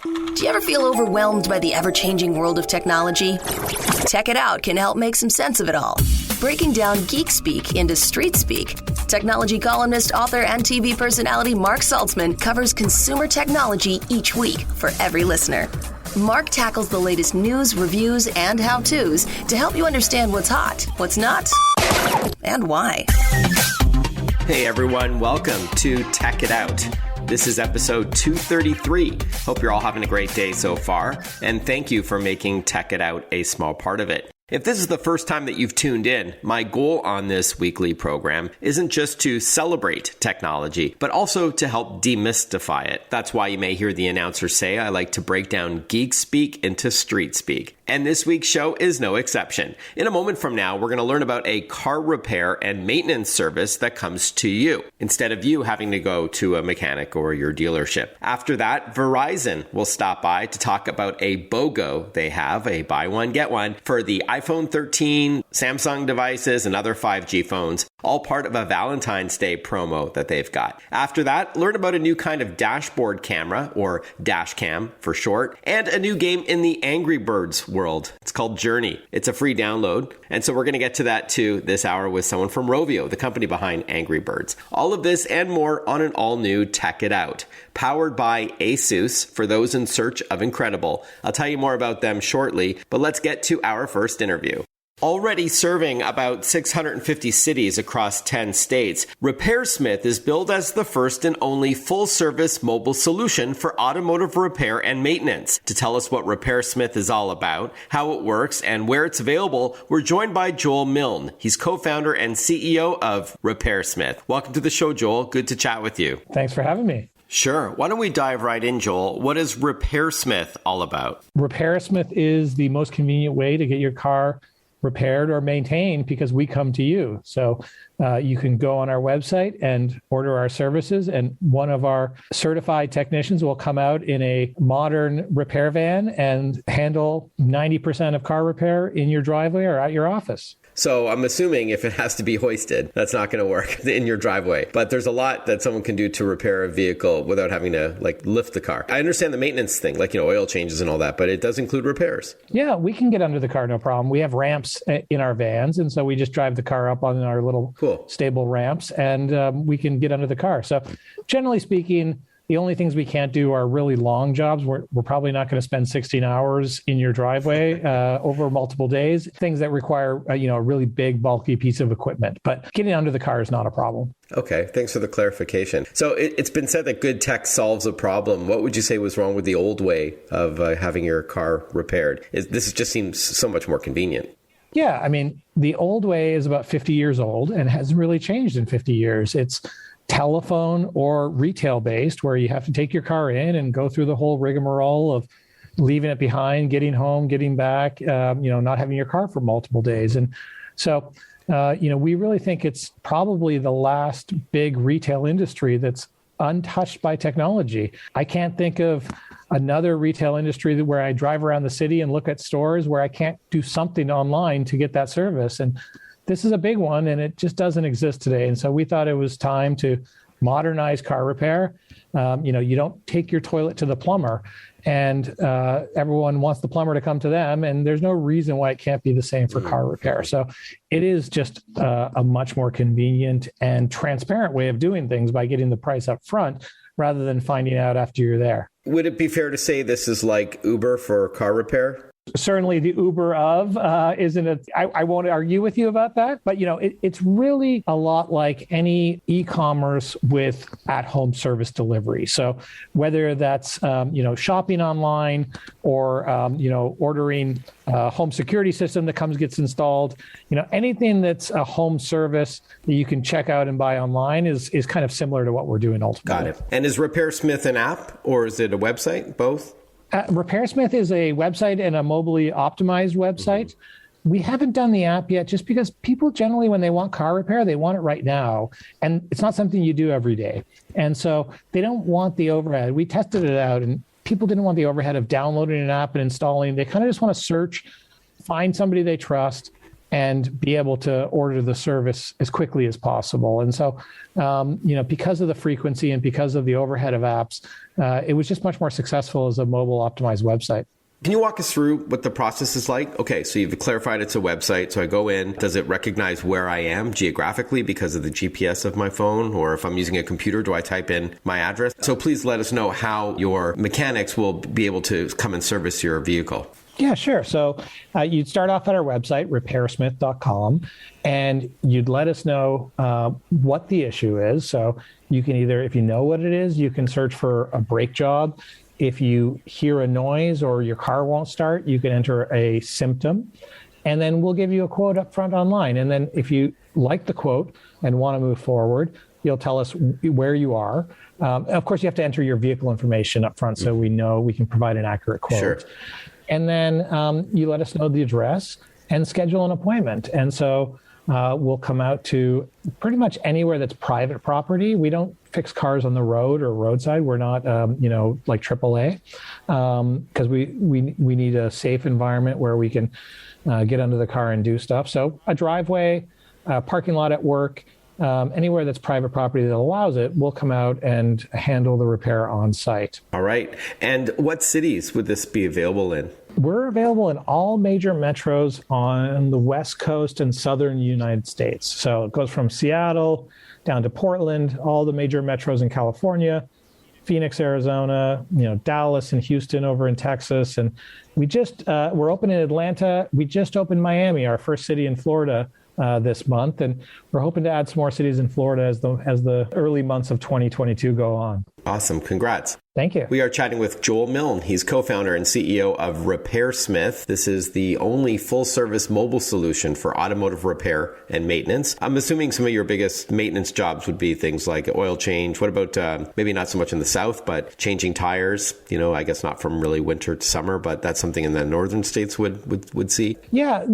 Do you ever feel overwhelmed by the ever-changing world of technology? Tech It Out can help make some sense of it all. Breaking down geek speak into street speak, technology columnist, author, and TV personality Mark Saltzman covers consumer technology each week for every listener. Mark tackles the latest news, reviews, and how-tos to help you understand what's hot, what's not, and why. Hey everyone, welcome to Tech It Out. This is episode 233. Hope you're all having a great day so far, and thank you for making Tech It Out a small part of it. If this is the first time that you've tuned in, my goal on this weekly program isn't just to celebrate technology, but also to help demystify it. That's why you may hear the announcer say I like to break down geek speak into street speak. And this week's show is no exception. In a moment from now, we're going to learn about a car repair and maintenance service that comes to you, instead of you having to go to a mechanic or your dealership. After that, Verizon will stop by to talk about a BOGO they have, a buy one, get one, for the iPhone 13, Samsung devices, and other 5G phones, all part of a Valentine's Day promo that they've got. After that, learn about a new kind of dashboard camera, or dashcam for short, and a new game in the Angry Birds world. It's called Journey. It's a free download. And so we're going to get to that too this hour with someone from Rovio, the company behind Angry Birds. All of this and more on an all-new Tech It Out, powered by Asus for those in search of incredible. I'll tell you more about them shortly, but let's get to our first interview. Already serving about 650 cities across 10 states, RepairSmith is billed as the first and only full-service mobile solution for automotive repair and maintenance. To tell us what RepairSmith is all about, how it works, and where it's available, we're joined by Joel Milne. He's co-founder and CEO of RepairSmith. Welcome to the show, Joel. Good to chat with you. Thanks for having me. Sure. Why don't we dive right in, Joel? What is RepairSmith all about? RepairSmith is the most convenient way to get your car repaired or maintained because we come to you. So you can go on our website and order our services, and one of our certified technicians will come out in a modern repair van and handle 90% of car repair in your driveway or at your office. So I'm assuming if it has to be hoisted, that's not going to work in your driveway. But there's a lot that someone can do to repair a vehicle without having to lift the car. I understand the maintenance thing, oil changes and all that, but it does include repairs. Yeah, we can get under the car, no problem. We have ramps in our vans, and so we just drive the car up on our little stable ramps, and we can get under the car. So generally speaking, the only things we can't do are really long jobs. We're probably not going to spend 16 hours in your driveway over multiple days, things that require a really big, bulky piece of equipment. But getting under the car is not a problem. Okay, thanks for the clarification. So it's been said that good tech solves a problem. What would you say was wrong with the old way of having your car repaired? This just seems so much more convenient. Yeah, I mean, the old way is about 50 years old and hasn't really changed in 50 years. It's telephone or retail based, where you have to take your car in and go through the whole rigmarole of leaving it behind, getting home, getting back, not having your car for multiple days. And so, we really think it's probably the last big retail industry that's untouched by technology. I can't think of another retail industry where I drive around the city and look at stores where I can't do something online to get that service. And this is a big one, and it just doesn't exist today. And so we thought it was time to modernize car repair. You don't take your toilet to the plumber, and everyone wants the plumber to come to them, and there's no reason why it can't be the same for car repair. So it is just a much more convenient and transparent way of doing things by getting the price up front rather than finding out after you're there. Would it be fair to say this is like Uber for car repair? Certainly the Uber of isn't it? I won't argue with you about that, but it's really a lot like any e-commerce with at-home service delivery. So whether that's shopping online or ordering a home security system that gets installed, anything that's a home service that you can check out and buy online is kind of similar to what we're doing ultimately. Got it. And is RepairSmith an app or is it a website? Both? RepairSmith is a website and a mobily optimized website. Mm-hmm. We haven't done the app yet just because people generally, when they want car repair, they want it right now. And it's not something you do every day. And so they don't want the overhead. We tested it out and people didn't want the overhead of downloading an app and installing. They kind of just want to search, find somebody they trust, and be able to order the service as quickly as possible. And so, because of the frequency and because of the overhead of apps, it was just much more successful as a mobile optimized website. Can you walk us through what the process is like? Okay, so you've clarified it's a website. So I go in. Does it recognize where I am geographically because of the GPS of my phone? Or if I'm using a computer, do I type in my address? So please let us know how your mechanics will be able to come and service your vehicle. Yeah, sure. So you'd start off at our website, RepairSmith.com, and you'd let us know what the issue is. So you can either, if you know what it is, you can search for a brake job. If you hear a noise or your car won't start, you can enter a symptom, and then we'll give you a quote up front online. And then if you like the quote and want to move forward, you'll tell us where you are. Of course, you have to enter your vehicle information up front so we know we can provide an accurate quote. Sure. And then you let us know the address and schedule an appointment. And so we'll come out to pretty much anywhere that's private property. We don't fix cars on the road or roadside. We're not, like AAA, because we need a safe environment where we can get under the car and do stuff. So a driveway, a parking lot at work, anywhere that's private property that allows it, we'll come out and handle the repair on site. All right. And what cities would this be available in? We're available in all major metros on the West Coast and southern United States. So it goes from Seattle down to Portland, all the major metros in California, Phoenix, Arizona, Dallas and Houston over in Texas. And we're open in Atlanta. We just opened Miami, our first city in Florida, this month, and we're hoping to add some more cities in Florida as the early months of 2022 go on. Awesome. Congrats. Thank you. We are chatting with Joel Milne. He's co-founder and CEO of RepairSmith. This is the only full-service mobile solution for automotive repair and maintenance. I'm assuming some of your biggest maintenance jobs would be things like oil change. What about maybe not so much in the south, but changing tires? I guess not from really winter to summer, but that's something in the northern states would see. Yeah,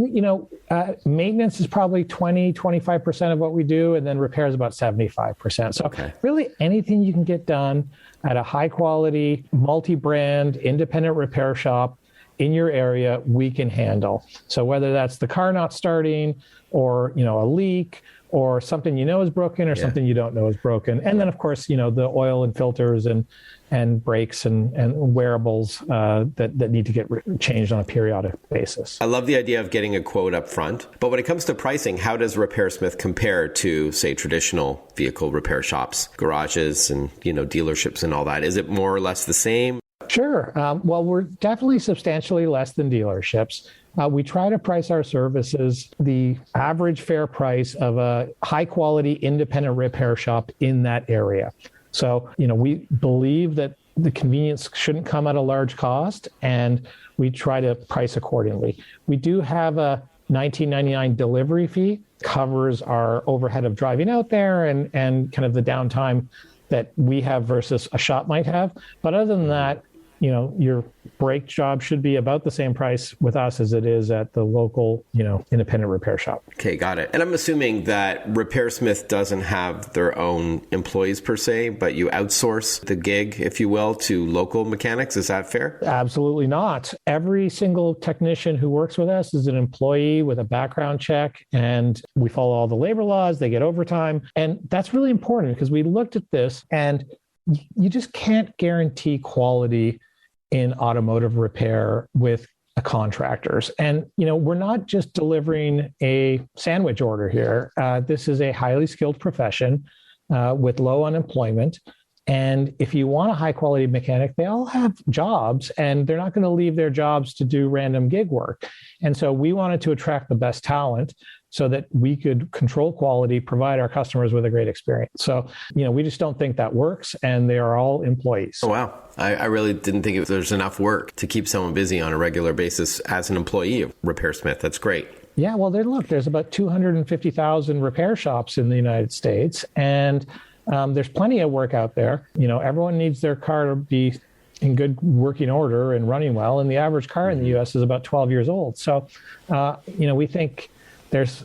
maintenance is probably 20-25% of what we do, and then repair is about 75%. So really anything you can get done at a high quality, multi-brand, independent repair shop in your area, we can handle. So whether that's the car not starting or, a leak or something is broken or something you don't know is broken. And then of course, the oil and filters and brakes and wearables that need to get changed on a periodic basis. I love the idea of getting a quote up front. But when it comes to pricing, how does RepairSmith compare to, say, traditional vehicle repair shops, garages and, dealerships and all that? Is it more or less the same? Sure. Well, we're definitely substantially less than dealerships. We try to price our services the average fair price of a high quality independent repair shop in that area. So, we believe that the convenience shouldn't come at a large cost, and we try to price accordingly. We do have a $19.99 delivery fee, covers our overhead of driving out there and kind of the downtime that we have versus a shop might have. But other than that, your brake job should be about the same price with us as it is at the local, independent repair shop. Okay, got it. And I'm assuming that RepairSmith doesn't have their own employees per se, but you outsource the gig, if you will, to local mechanics. Is that fair? Absolutely not. Every single technician who works with us is an employee with a background check, and we follow all the labor laws. They get overtime. And that's really important because we looked at this, and you just can't guarantee quality in automotive repair with contractors. And, we're not just delivering a sandwich order here. This is a highly skilled profession with low unemployment. And if you want a high quality mechanic, they all have jobs and they're not going to leave their jobs to do random gig work. And so we wanted to attract the best talent so that we could control quality, provide our customers with a great experience. So, we just don't think that works, and they are all employees. Oh, wow. I really didn't think there's enough work to keep someone busy on a regular basis as an employee of RepairSmith. That's great. Yeah, well, there's about 250,000 repair shops in the United States, and there's plenty of work out there. Everyone needs their car to be in good working order and running well, and the average car in the U.S. is about 12 years old. So, we think there's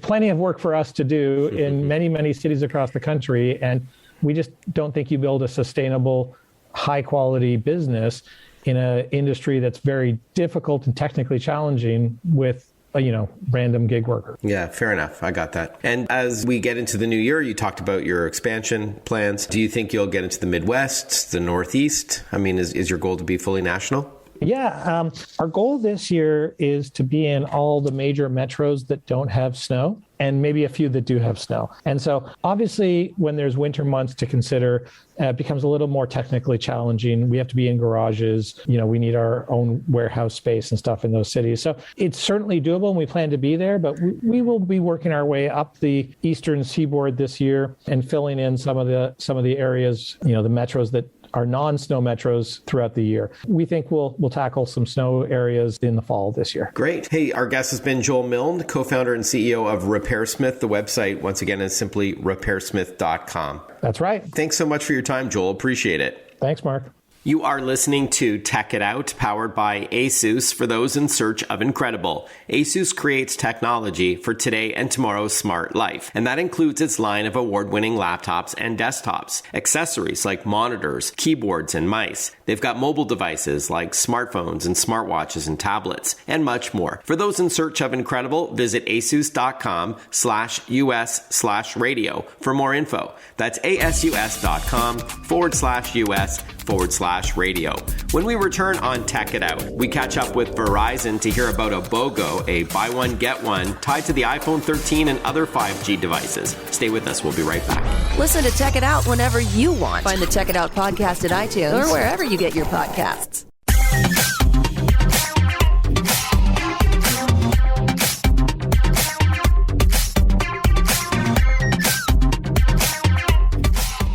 plenty of work for us to do in many, many cities across the country, and we just don't think you build a sustainable, high-quality business in an industry that's very difficult and technically challenging with random gig worker. Yeah, fair enough. I got that. And as we get into the new year, you talked about your expansion plans. Do you think you'll get into the Midwest, the Northeast? I mean, is your goal to be fully national? Yeah. Our goal this year is to be in all the major metros that don't have snow and maybe a few that do have snow. And so obviously when there's winter months to consider, it becomes a little more technically challenging. We have to be in garages. We need our own warehouse space and stuff in those cities. So it's certainly doable and we plan to be there, but we will be working our way up the eastern seaboard this year and filling in some of the areas, the metros that are non-snow metros throughout the year. We think we'll tackle some snow areas in the fall this year. Great. Hey, our guest has been Joel Milne, co-founder and CEO of RepairSmith. The website, once again, is simply RepairSmith.com. That's right. Thanks so much for your time, Joel. Appreciate it. Thanks, Mark. You are listening to Tech It Out, powered by ASUS for those in search of incredible. ASUS creates technology for today and tomorrow's smart life, and that includes its line of award-winning laptops and desktops, accessories like monitors, keyboards, and mice. They've got mobile devices like smartphones and smartwatches and tablets, and much more. For those in search of incredible, visit asus.com/US/radio for more info. That's asus.com/US/radio. When we return on Tech It Out, we catch up with Verizon to hear about a BOGO, a buy one, get one, tied to the iPhone 13 and other 5G devices. Stay with us. We'll be right back. Listen to Tech It Out whenever you want. Find the Tech It Out podcast at iTunes or wherever you get your podcasts.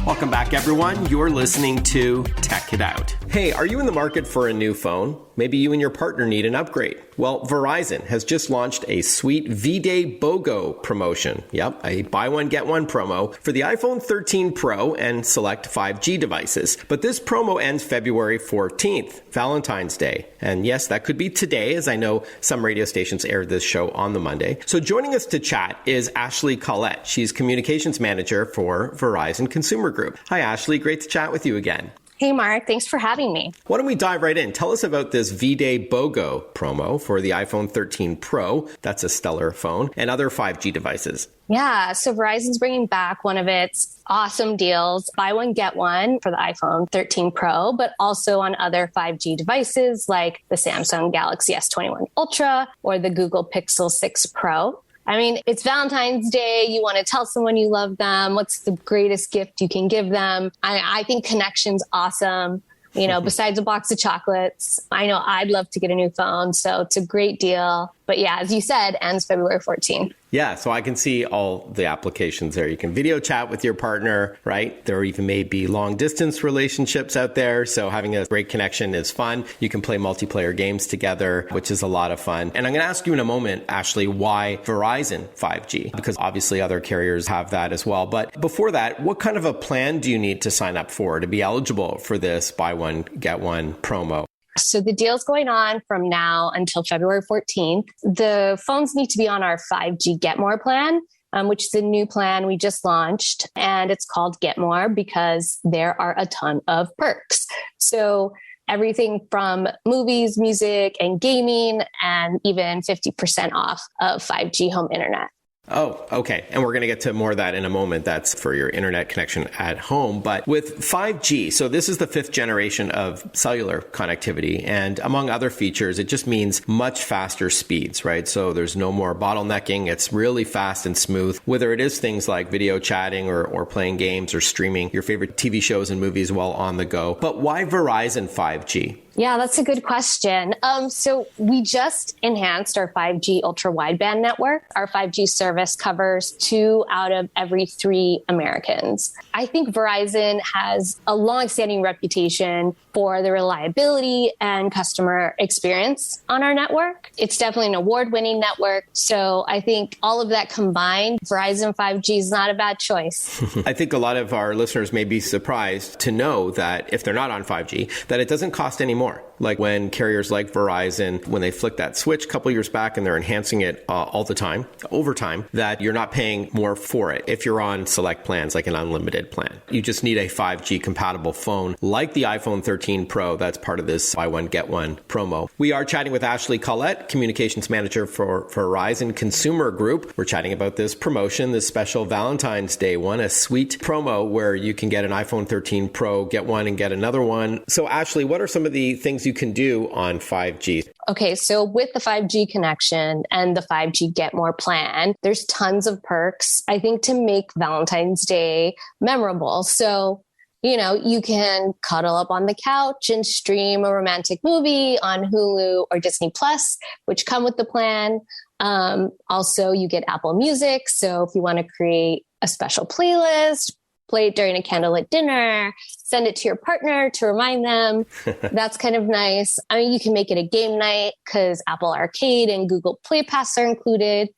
Welcome back, everyone. You're listening to Tech It Out. Hey, are you in the market for a new phone? Maybe you and your partner need an upgrade. Well, Verizon has just launched a sweet V-Day BOGO promotion. Yep, a buy one, get one promo for the iPhone 13 Pro and select 5G devices. But this promo ends February 14th, Valentine's Day. And yes, that could be today, as I know some radio stations aired this show on the Monday. So joining us to chat is Ashley Collette. She's communications manager for Verizon Consumer Group. Hi, Ashley. Great to chat with you again. Hey, Mark. Thanks for having me. Why don't we dive right in? Tell us about this V-Day BOGO promo for the iPhone 13 Pro, that's a stellar phone, and other 5G devices. Yeah, so Verizon's bringing back one of its awesome deals, buy one, get one for the iPhone 13 Pro, but also on other 5G devices like the Samsung Galaxy S21 Ultra or the Google Pixel 6 Pro. I mean, it's Valentine's Day. You want to tell someone you love them. What's the greatest gift you can give them? I think connection's awesome. Besides a box of chocolates, I know I'd love to get a new phone. So it's a great deal. But yeah, as you said, ends February 14th. Yeah, so I can see all the applications there. You can video chat with your partner, right? There even may be long distance relationships out there. So having a great connection is fun. You can play multiplayer games together, which is a lot of fun. And I'm going to ask you in a moment, Ashley, why Verizon 5G? Because obviously other carriers have that as well. But before that, what kind of a plan do you need to sign up for to be eligible for this buy one, get one promo? So the deal's going on from now until February 14th. The phones need to be on our 5G Get More plan, which is a new plan we just launched. And it's called Get More because there are a ton of perks. So everything from movies, music, and gaming, and even 50% off of 5G home internet. Oh, okay. And we're going to get to more of that in a moment. That's for your internet connection at home. But with 5G, so this is the 5th generation of cellular connectivity. And among other features, it just means much faster speeds, right? So there's no more bottlenecking. It's really fast and smooth, whether it is things like video chatting or playing games or streaming your favorite TV shows and movies while on the go. But why Verizon 5G? Yeah, that's a good question. So we just enhanced our 5G ultra wideband network. Our 5G service covers 2 out of every 3 Americans. I think Verizon has a long-standing reputation for the reliability and customer experience on our network. It's definitely an award-winning network. So I think all of that combined, Verizon 5G is not a bad choice. I think a lot of our listeners may be surprised to know that if they're not on 5G, that it doesn't cost any more more. Like when carriers like Verizon, when they flick that switch a couple years back and they're enhancing it all the time, over time, that you're not paying more for it if you're on select plans like an unlimited plan. You just need a 5G compatible phone like the iPhone 13 Pro that's part of this buy one, get one promo. We are chatting with Ashley Collette, Communications Manager for Verizon Consumer Group. We're chatting about this promotion, this special Valentine's Day one, a sweet promo where you can get an iPhone 13 Pro, get one and get another one. So Ashley, what are some of the things you can do on 5G? Okay, so with the 5G connection and the 5G Get More plan, there's tons of perks, I think, to make Valentine's Day memorable. So, you can cuddle up on the couch and stream a romantic movie on Hulu or Disney Plus, which come with the plan. Also, you get Apple Music. So if you want to create a special playlist, play it during a candlelit dinner, send it to your partner to remind them. That's kind of nice. I mean, you can make it a game night because Apple Arcade and Google Play Pass are included.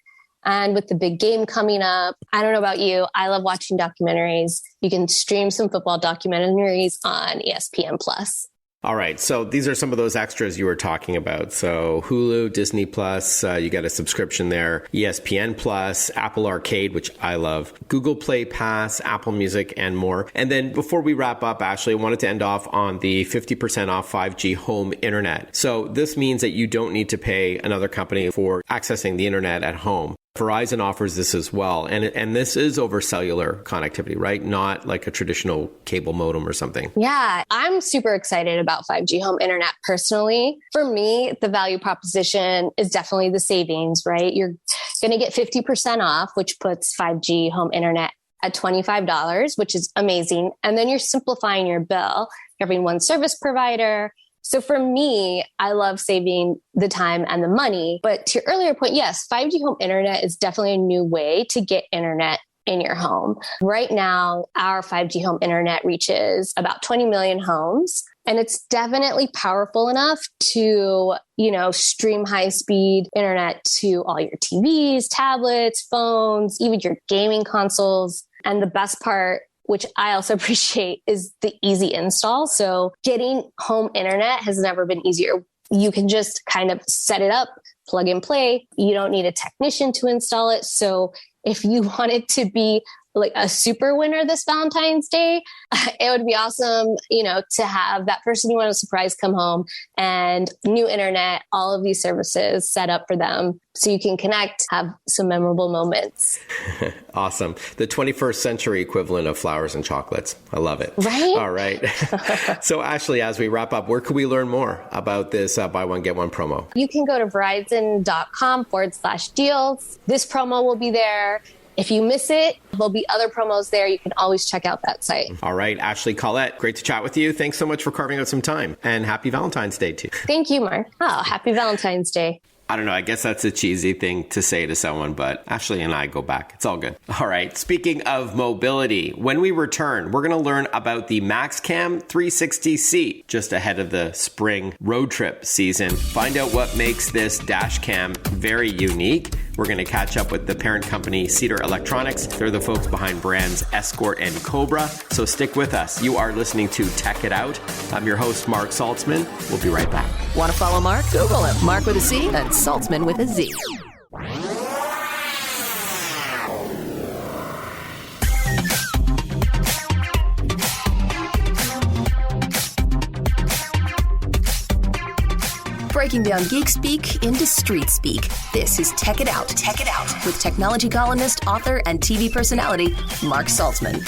And with the big game coming up, I don't know about you, I love watching documentaries. You can stream some football documentaries on Espn Plus. All right. So these are some of those extras you were talking about. So Hulu, Disney Plus, you get a subscription there, ESPN Plus, Apple Arcade, which I love, Google Play Pass, Apple Music, and more. And then before we wrap up, Ashley, I wanted to end off on the 50% off 5G home internet. So this means that you don't need to pay another company for accessing the internet at home. Verizon offers this as well. And this is over cellular connectivity, right? Not like a traditional cable modem or something. Yeah, I'm super excited about 5G home internet personally. For me, the value proposition is definitely the savings, right? You're going to get 50% off, which puts 5G home internet at $25, which is amazing. And then you're simplifying your bill, having one service provider. So for me, I love saving the time and the money. But to your earlier point, yes, 5G home internet is definitely a new way to get internet in your home. Right now, our 5G home internet reaches about 20 million homes. And it's definitely powerful enough to, stream high-speed internet to all your TVs, tablets, phones, even your gaming consoles. And the best part, which I also appreciate, is the easy install. So getting home internet has never been easier. You can just kind of set it up, plug and play. You don't need a technician to install it. So if you want it to be like a super winner this Valentine's Day, it would be awesome, to have that person you want to surprise come home and new internet, all of these services set up for them so you can connect, have some memorable moments. Awesome. The 21st century equivalent of flowers and chocolates. I love it. Right? All right. So Ashley, as we wrap up, where can we learn more about this buy one, get one promo? You can go to verizon.com/deals. This promo will be there. If you miss it, there'll be other promos there. You can always check out that site. All right. Ashley Collette, great to chat with you. Thanks so much for carving out some time. And happy Valentine's Day, too. Thank you, Mark. Oh, happy Valentine's Day. I don't know. I guess that's a cheesy thing to say to someone, but Ashley and I go back. It's all good. All right. Speaking of mobility, when we return, we're going to learn about the MAXcam 360C just ahead of the spring road trip season. Find out what makes this dashcam very unique. We're going to catch up with the parent company, Cedar Electronics. They're the folks behind brands Escort and Cobra. So stick with us. You are listening to Tech It Out. I'm your host, Mark Saltzman. We'll be right back. Want to follow Mark? Google him. Mark with a C and Saltzman with a Z. Breaking down geek speak into street speak. This is Tech It Out. Tech It Out with technology columnist, author, and TV personality Mark Saltzman.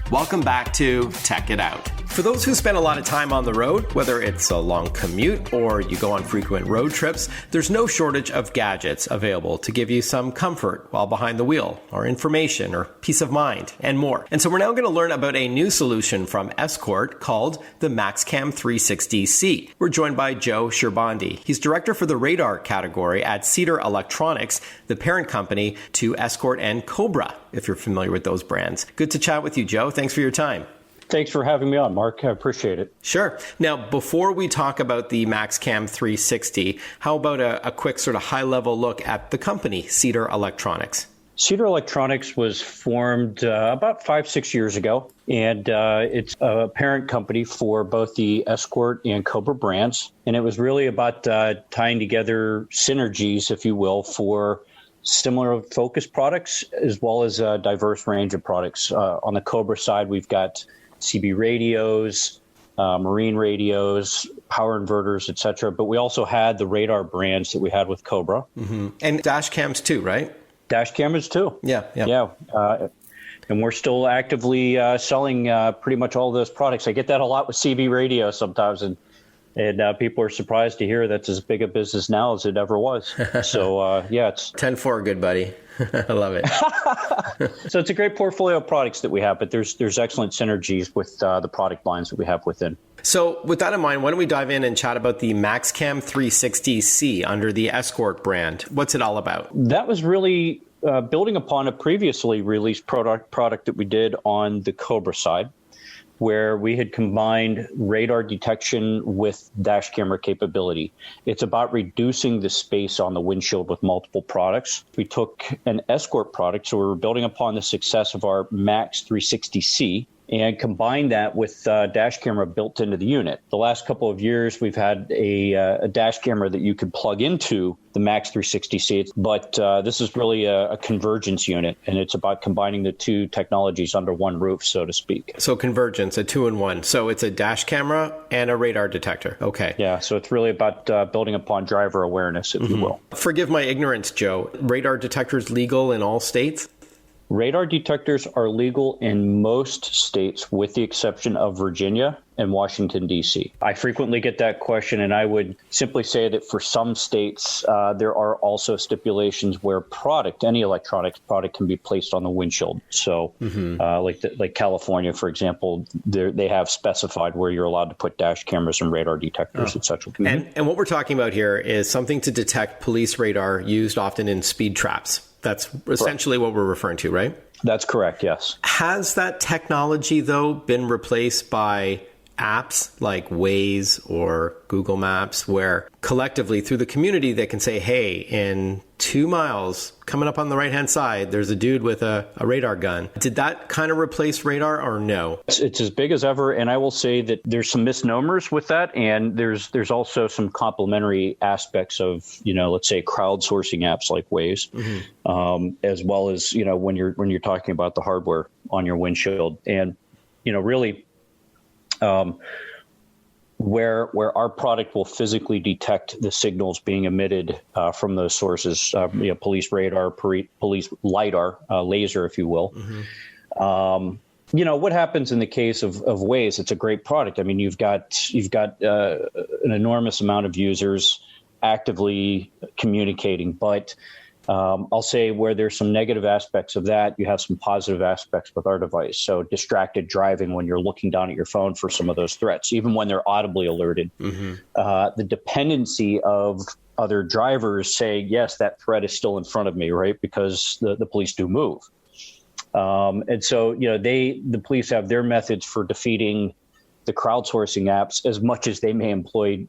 Welcome back to Tech It Out. For those who spend a lot of time on the road, whether it's a long commute or you go on frequent road trips, there's no shortage of gadgets available to give you some comfort while behind the wheel, or information, or peace of mind, and more. And so we're now going to learn about a new solution from Escort called the MAXcam 360C. We're joined by Joe Sherbandi. He's director for the radar category at Cedar Electronics, the parent company to Escort and Cobra, if you're familiar with those brands. Good to chat with you, Joe. Thanks for your time. Thanks for having me on, Mark. I appreciate it. Sure. Now, before we talk about the MAXcam 360, how about a quick sort of high-level look at the company, Cedar Electronics? Cedar Electronics was formed about 5-6 years ago, and it's a parent company for both the Escort and Cobra brands. And it was really about tying together synergies, if you will, for similar focused products as well as a diverse range of products. On the Cobra side, we've got CB radios, marine radios, power inverters, et cetera. But we also had the radar brands that we had with Cobra. Mm-hmm. And dash cams too, right? Dash cameras too. Yeah. And we're still actively selling pretty much all of those products. I get that a lot with CB radio sometimes, and people are surprised to hear that's as big a business now as it ever was. So it's 10-4, good buddy. I love it. So it's a great portfolio of products that we have, but there's excellent synergies with the product lines that we have within. So with that in mind, why don't we dive in and chat about the MAXcam 360C under the Escort brand? What's it all about? That was really building upon a previously released product that we did on the Cobra side, where we had combined radar detection with dash camera capability. It's about reducing the space on the windshield with multiple products. We took an Escort product, so we were building upon the success of our Max 360C, and combined that with dash camera built into the unit. The last couple of years, we've had a dash camera that you could plug into the Max 360C, but this is really a convergence unit, and it's about combining the two technologies under one roof, so to speak. So convergence, a 2-in-1. So it's a dash camera and a radar detector. Okay. Yeah, so it's really about building upon driver awareness, if you will. Forgive my ignorance, Joe. Radar detectors legal in all states? Radar detectors are legal in most states, with the exception of Virginia and Washington, D.C. I frequently get that question, and I would simply say that for some states, there are also stipulations where any electronics product can be placed on the windshield. So like California, for example, they have specified where you're allowed to put dash cameras and radar detectors, et cetera. And what we're talking about here is something to detect police radar used often in speed traps. That's essentially what we're referring to, right? That's correct, yes. Has that technology, though, been replaced by apps like Waze or Google Maps, where collectively through the community they can say, hey, in 2 miles coming up on the right hand side, there's a dude with a radar gun. Did that kind of replace radar or no? It's as big as ever, and I will say that there's some misnomers with that, and there's also some complementary aspects of, let's say crowdsourcing apps like Waze, as well as when you're talking about the hardware on your windshield, and really. Where our product will physically detect the signals being emitted from those sources, police radar, police LiDAR, laser, if you will. What happens in the case of Waze? It's a great product. I mean, you've got an enormous amount of users actively communicating, but I'll say where there's some negative aspects of that, you have some positive aspects with our device. So distracted driving when you're looking down at your phone for some of those threats, even when they're audibly alerted. The dependency of other drivers saying, yes, that threat is still in front of me, right? Because the police do move. And so, the police have their methods for defeating the crowdsourcing apps as much as they may employ,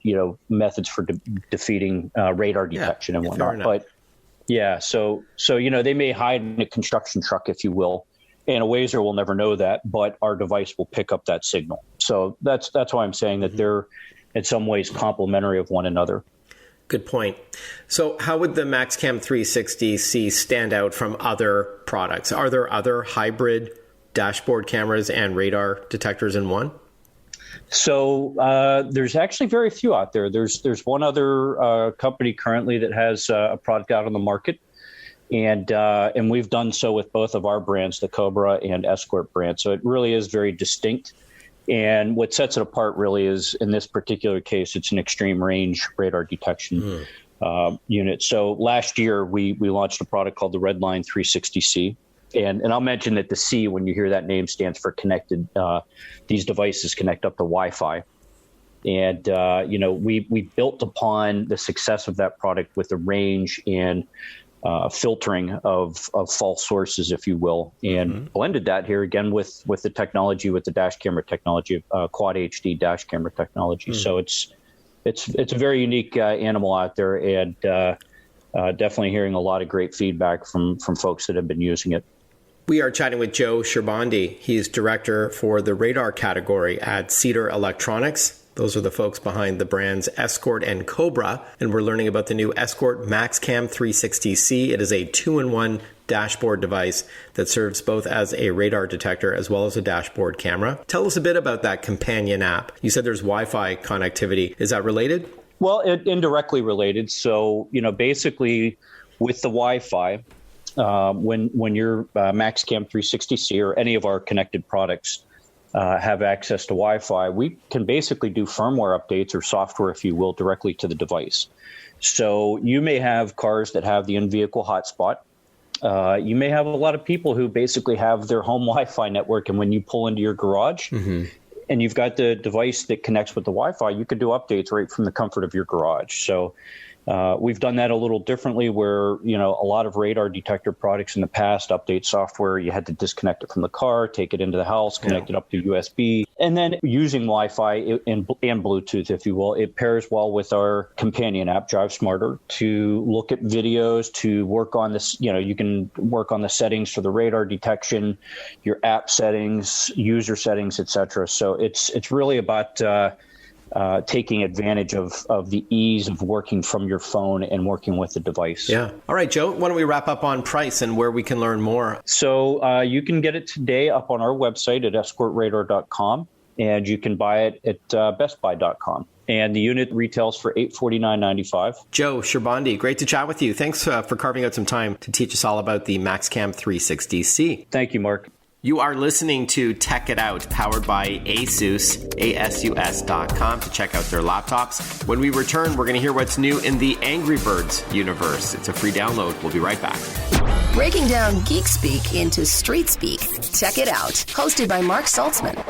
methods for defeating radar detection and whatnot. But yeah, so they may hide in a construction truck, if you will, and a Wazer will never know that, but our device will pick up that signal. So that's why I'm saying that they're in some ways complementary of one another. Good point. So how would the MAXcam 360C stand out from other products? Are there other hybrid dashboard cameras and radar detectors in one? So there's actually very few out there. There's one other company currently that has a product out on the market, and we've done so with both of our brands, the Cobra and Escort brand. So it really is very distinct. And what sets it apart really is, in this particular case, it's an extreme range radar detection unit. So last year we launched a product called the Redline 360C. And I'll mention that the C, when you hear that name, stands for connected. These devices connect up to Wi-Fi. And, we built upon the success of that product with the range and filtering of false sources, if you will, and blended that here again with the technology, with the dash camera technology, quad HD dash camera technology. So it's a very unique animal out there. And, definitely hearing a lot of great feedback from folks that have been using it. We are chatting with Joe Sherbandi. He's director for the radar category at Cedar Electronics. Those are the folks behind the brands Escort and Cobra. And we're learning about the new Escort MAXcam 360C. It is a 2-in-1 dashboard device that serves both as a radar detector as well as a dashboard camera. Tell us a bit about that companion app. You said there's Wi-Fi connectivity. Is that related? Well, indirectly related. So, basically with the Wi-Fi, when your MAXcam 360C or any of our connected products have access to Wi-Fi, we can basically do firmware updates or software, if you will, directly to the device. So you may have cars that have the in-vehicle hotspot. You may have a lot of people who basically have their home Wi-Fi network, and when you pull into your garage and you've got the device that connects with the Wi-Fi, you can do updates right from the comfort of your garage. So we've done that a little differently where, a lot of radar detector products in the past update software, you had to disconnect it from the car, take it into the house, connect it up to USB. And then using Wi-Fi and Bluetooth, if you will, it pairs well with our companion app, Drive Smarter, to look at videos, to work on this. You can work on the settings for the radar detection, your app settings, user settings, etc. So it's really about taking advantage of the ease of working from your phone and working with the device. Yeah. All right, Joe, why don't we wrap up on price and where we can learn more? So you can get it today up on our website at escortradar.com, and you can buy it at bestbuy.com. And the unit retails for $849.95. Joe Sherbandi, great to chat with you. Thanks for carving out some time to teach us all about the MAXcam 360C. Thank you, Mark. You are listening to Tech It Out, powered by Asus, ASUS.com, to check out their laptops. When we return, we're going to hear what's new in the Angry Birds universe. It's a free download. We'll be right back. Breaking down geek speak into street speak. Tech It Out, hosted by Mark Saltzman.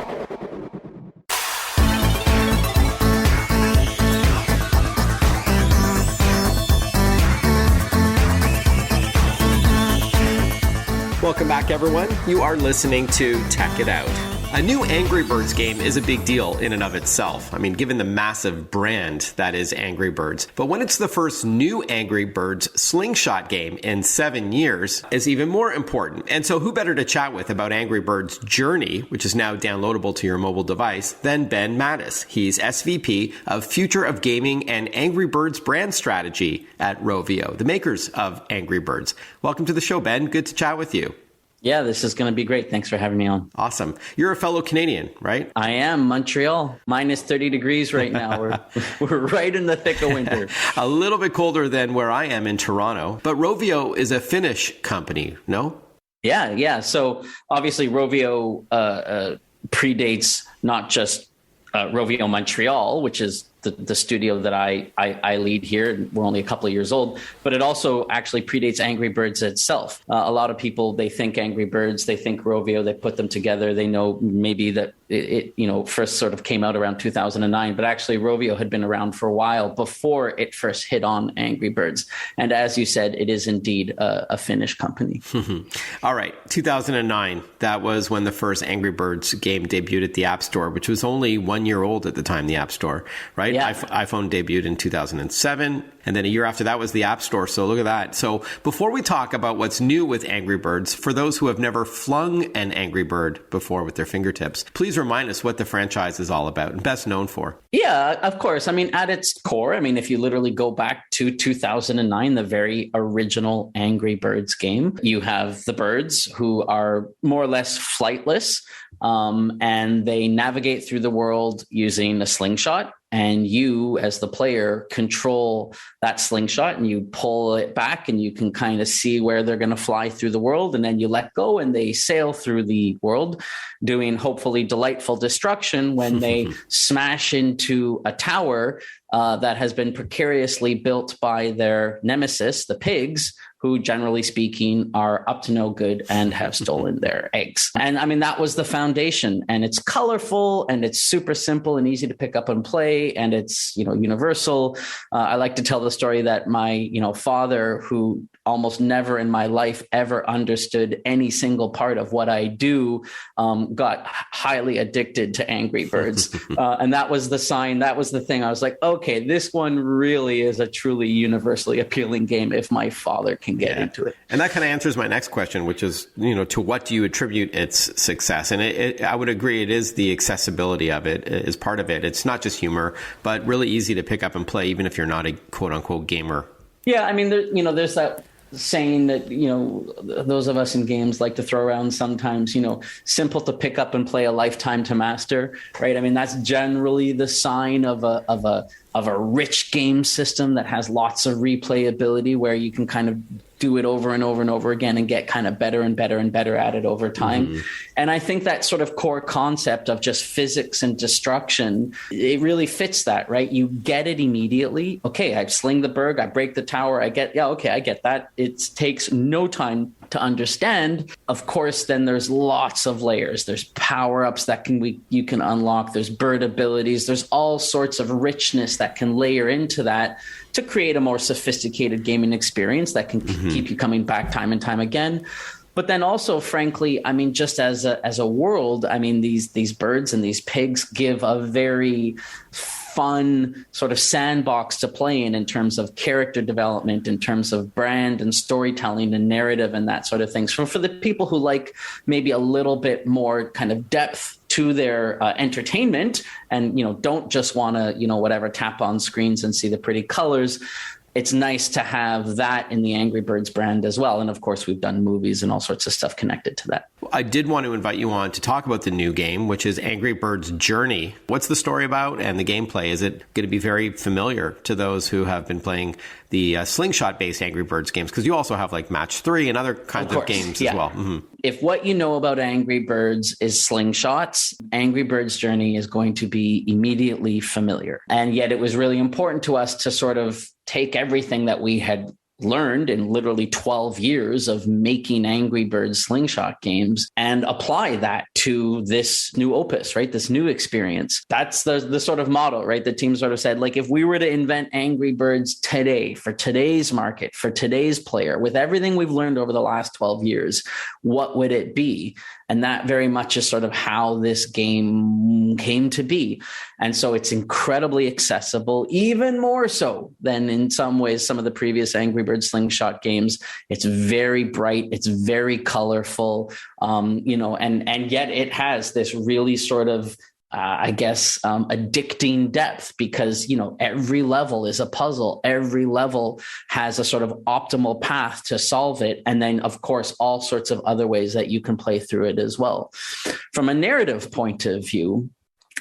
Welcome back, everyone. You are listening to Tech It Out. A new Angry Birds game is a big deal in and of itself. I mean, given the massive brand that is Angry Birds. But when it's the first new Angry Birds slingshot game in 7 years is even more important. And so who better to chat with about Angry Birds Journey, which is now downloadable to your mobile device, than Ben Mattis. He's SVP of Future of Gaming and Angry Birds brand strategy at Rovio, the makers of Angry Birds. Welcome to the show, Ben. Good to chat with you. Yeah, this is going to be great. Thanks for having me on. Awesome. You're a fellow Canadian, right? I am. Montreal, minus 30 degrees right now. We're right in the thick of winter. A little bit colder than where I am in Toronto. But Rovio is a Finnish company, no? Yeah. So obviously Rovio predates not just Rovio Montreal, which is the studio that I lead here. We're only a couple of years old, but it also actually predates Angry Birds itself. A lot of people, they think Angry Birds, they think Rovio, they put them together. They know maybe that it first sort of came out around 2009, but actually Rovio had been around for a while before it first hit on Angry Birds. And as you said, it is indeed a Finnish company. All right. 2009, that was when the first Angry Birds game debuted at the App Store, which was only 1 year old at the time, the App Store, right? Yeah. iPhone debuted in 2007. And then a year after that was the App Store. So look at that. So before we talk about what's new with Angry Birds, for those who have never flung an Angry Bird before with their fingertips, please remind us what the franchise is all about and best known for. Yeah, of course. I mean, at its core, if you literally go back to 2009, the very original Angry Birds game, you have the birds who are more or less flightless, and they navigate through the world using a slingshot. And you, as the player, control that slingshot and you pull it back and you can kind of see where they're going to fly through the world. And then you let go and they sail through the world, doing hopefully delightful destruction when they smash into a tower that has been precariously built by their nemesis, the pigs, who, generally speaking, are up to no good and have stolen their eggs. And I mean, that was the foundation. And it's colorful and it's super simple and easy to pick up and play. And it's, universal. I like to tell the story that my, father, who almost never in my life ever understood any single part of what I do, got highly addicted to Angry Birds. And that was the sign. That was the thing. I was like, okay, this one really is a truly universally appealing game if my father can get into it. And that kind of answers my next question, which is, to what do you attribute its success? And I would agree, it is the accessibility of it is part of it. It's not just humor, but really easy to pick up and play, even if you're not a quote unquote gamer. Yeah, I mean, there's that saying that, those of us in games like to throw around sometimes, simple to pick up and play, a lifetime to master, right? I mean, that's generally the sign of a rich game system that has lots of replayability, where you can kind of do it over and over and over again and get kind of better and better and better at it over time. Mm-hmm. And I think that sort of core concept of just physics and destruction, it really fits that, right? You get it immediately. Okay, I sling the berg, I break the tower, I get that. It takes no time to understand. Of course, then there's lots of layers. There's power-ups that you can unlock. There's bird abilities. There's all sorts of richness that can layer into that to create a more sophisticated gaming experience that can keep you coming back time and time again. But then also, frankly, I mean, just as a world, I mean, these birds and these pigs give a very fun sort of sandbox to play in terms of character development, in terms of brand and storytelling and narrative and that sort of things. For the people who like maybe a little bit more kind of depth to their entertainment and, don't just want to, tap on screens and see the pretty colors, it's nice to have that in the Angry Birds brand as well. And of course, we've done movies and all sorts of stuff connected to that. I did want to invite you on to talk about the new game, which is Angry Birds Journey. What's the story about and the gameplay? Is it going to be very familiar to those who have been playing the slingshot-based Angry Birds games? Because you also have like Match 3 and other kinds of games as well. Mm-hmm. If what you know about Angry Birds is slingshots, Angry Birds Journey is going to be immediately familiar. And yet it was really important to us to sort of take everything that we had learned in literally 12 years of making Angry Birds slingshot games and apply that to this new opus, right? This new experience. That's the sort of model, right? The team sort of said, like, if we were to invent Angry Birds today for today's market, for today's player, with everything we've learned over the last 12 years, what would it be? And that very much is sort of how this game came to be. And so it's incredibly accessible, even more so than in some ways some of the previous Angry Birds slingshot games. It's very bright. It's very colorful, and yet it has this really sort of addicting depth because, every level is a puzzle. Every level has a sort of optimal path to solve it. And then, of course, all sorts of other ways that you can play through it as well. From a narrative point of view,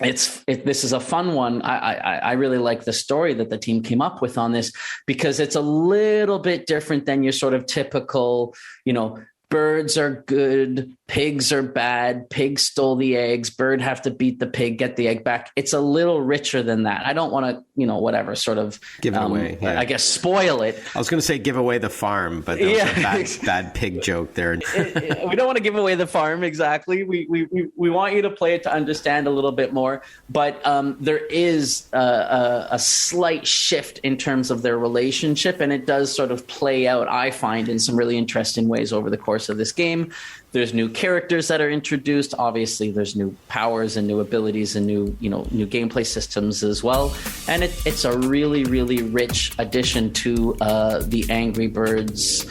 this is a fun one. I really like the story that the team came up with on this because it's a little bit different than your sort of typical, birds are good, pigs are bad, pig stole the eggs, bird have to beat the pig, get the egg back. It's a little richer than that. I don't want to, sort of give it away. Yeah. I guess spoil it. I was going to say give away the farm, but that was a bad pig joke there. We don't want to give away the farm, exactly. We want you to play it to understand a little bit more, but there is a slight shift in terms of their relationship, and it does sort of play out, I find, in some really interesting ways over the course of this game. There's new characters that are introduced. Obviously, there's new powers and new abilities and new gameplay systems as well. And it's a really, really rich addition to the Angry Birds,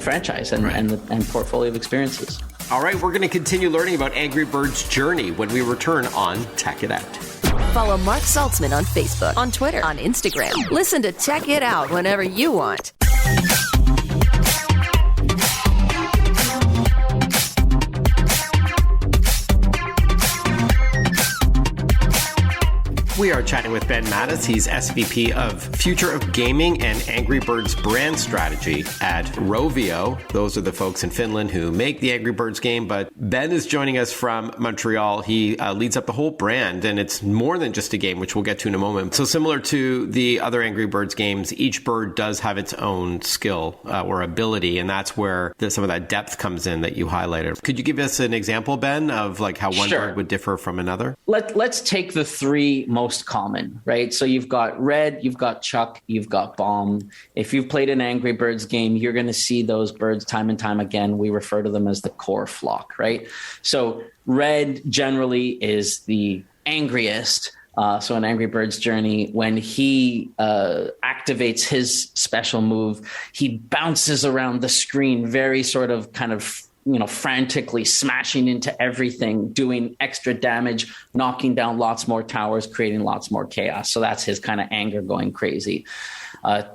franchise and portfolio of experiences. All right, we're going to continue learning about Angry Birds Journey when we return on Tech It Out. Follow Mark Saltzman on Facebook, on Twitter, on Instagram. Listen to Tech It Out whenever you want. We are chatting with Ben Mattis. He's SVP of Future of Gaming and Angry Birds brand strategy at Rovio. Those are the folks in Finland who make the Angry Birds game. But Ben is joining us from Montreal. He leads up the whole brand, and it's more than just a game, which we'll get to in a moment. So similar to the other Angry Birds games, each bird does have its own skill or ability, and that's where some of that depth comes in that you highlighted. Could you give us an example, Ben, of like how one bird would differ from another? Let's take the three most common, right? So you've got Red, you've got Chuck, you've got Bomb. If you've played an Angry Birds game, you're going to see those birds time and time again. We refer to them as the core flock, right? So Red generally is the angriest. So in Angry Birds Journey, when he activates his special move, he bounces around the screen very sort of kind of frantically smashing into everything, doing extra damage, knocking down lots more towers, creating lots more chaos. So that's his kind of anger going crazy.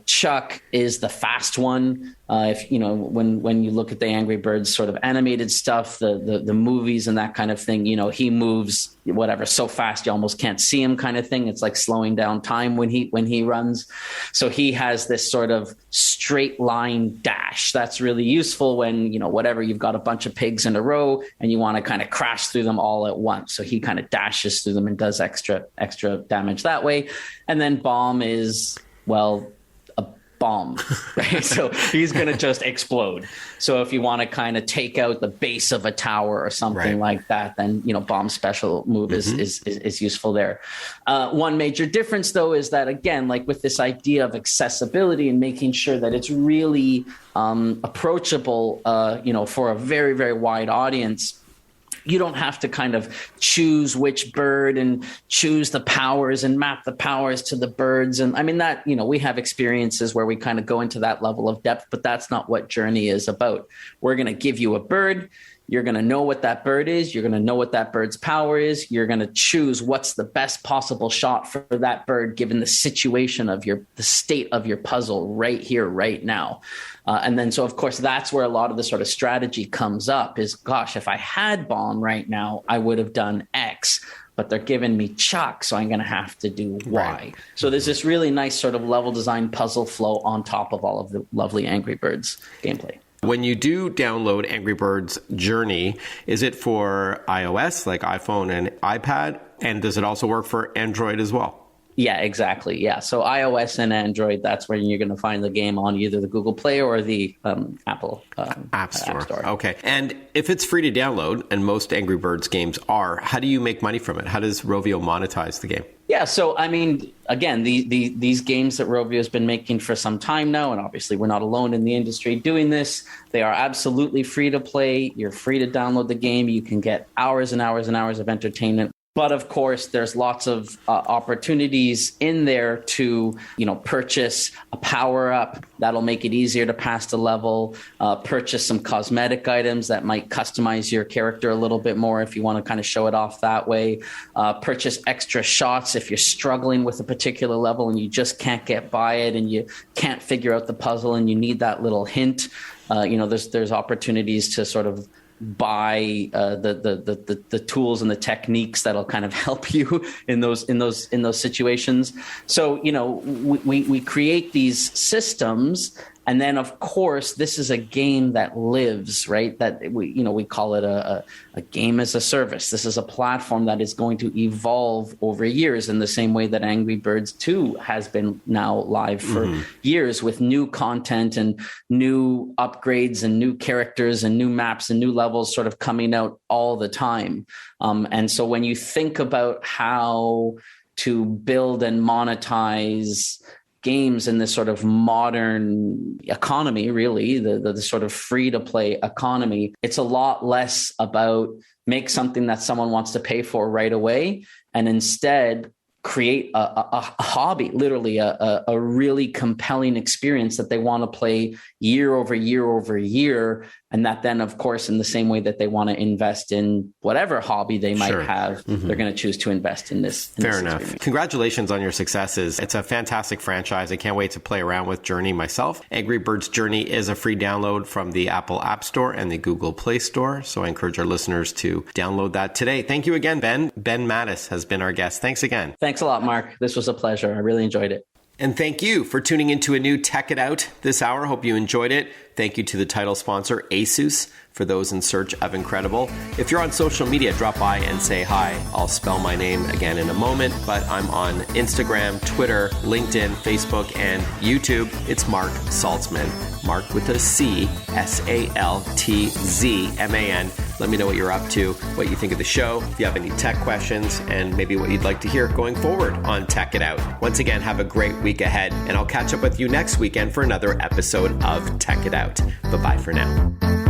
Chuck is the fast one. If when you look at the Angry Birds sort of animated stuff, the movies and that kind of thing, he moves so fast you almost can't see him kind of thing. It's like slowing down time when he runs. So he has this sort of straight line dash that's really useful when you've got a bunch of pigs in a row and you want to kind of crash through them all at once. So he kind of dashes through them and does extra damage that way. And then Bomb is a bomb, right? So he's going to just explode. So if you want to kind of take out the base of a tower or something like that, then, Bomb's special move is useful there. One major difference, though, is that, again, like with this idea of accessibility and making sure that it's really approachable, for a very, very wide audience, you don't have to kind of choose which bird and choose the powers and map the powers to the birds. And I mean that, we have experiences where we kind of go into that level of depth, but that's not what Journey is about. We're going to give you a bird. You're going to know what that bird is. You're going to know what that bird's power is. You're going to choose what's the best possible shot for that bird, given the situation of the state of your puzzle right here, right now. And then, so of course, that's where a lot of the sort of strategy comes up is, gosh, if I had Bomb right now, I would have done X, but they're giving me Chuck, so I'm going to have to do Y. Right. So there's this really nice sort of level design puzzle flow on top of all of the lovely Angry Birds gameplay. When you do download Angry Birds Journey, is it for iOS, like iPhone and iPad? And does it also work for Android as well? Yeah, exactly. Yeah. So iOS and Android, that's where you're going to find the game on either the Google Play or the Apple App Store. Okay. And if it's free to download, and most Angry Birds games are, how do you make money from it? How does Rovio monetize the game? Yeah. So, I mean, again, these games that Rovio has been making for some time now, and obviously we're not alone in the industry doing this, they are absolutely free to play. You're free to download the game. You can get hours and hours and hours of entertainment. But of course, there's lots of opportunities in there to, purchase a power up that'll make it easier to pass the level, purchase some cosmetic items that might customize your character a little bit more if you want to kind of show it off that way, purchase extra shots if you're struggling with a particular level and you just can't get by it and you can't figure out the puzzle and you need that little hint. There's opportunities to sort of buy the tools and the techniques that'll kind of help you in those situations. So we create these systems, and then of course this is a game that lives, right? That we call it a game as a service. This is a platform that is going to evolve over years in the same way that Angry Birds 2 has been now live for years, with new content and new upgrades and new characters and new maps and new levels sort of coming out all the time. And so when you think about how to build and monetize games in this sort of modern economy, really, the sort of free-to-play economy, it's a lot less about make something that someone wants to pay for right away, and instead create a hobby, literally a really compelling experience that they want to play year over year over year. And that then, of course, in the same way that they want to invest in whatever hobby they might have, they're going to choose to invest in this. Fair enough. Congratulations on your successes. It's a fantastic franchise. I can't wait to play around with Journey myself. Angry Birds Journey is a free download from the Apple App Store and the Google Play Store. So I encourage our listeners to download that today. Thank you again, Ben. Ben Mattis has been our guest. Thanks again. Thanks Thanks a lot, Mark. This was a pleasure. I really enjoyed it. And thank you for tuning into a new Tech It Out this hour. Hope you enjoyed it. Thank you to the title sponsor, Asus, for those in search of incredible. If you're on social media, drop by and say hi. I'll spell my name again in a moment, but I'm on Instagram, Twitter, LinkedIn, Facebook, and YouTube. It's Mark Saltzman. Mark with a C, Saltzman. Let me know what you're up to, what you think of the show, if you have any tech questions, and maybe what you'd like to hear going forward on Tech It Out. Once again, have a great week ahead, and I'll catch up with you next weekend for another episode of Tech It Out. Bye-bye for now.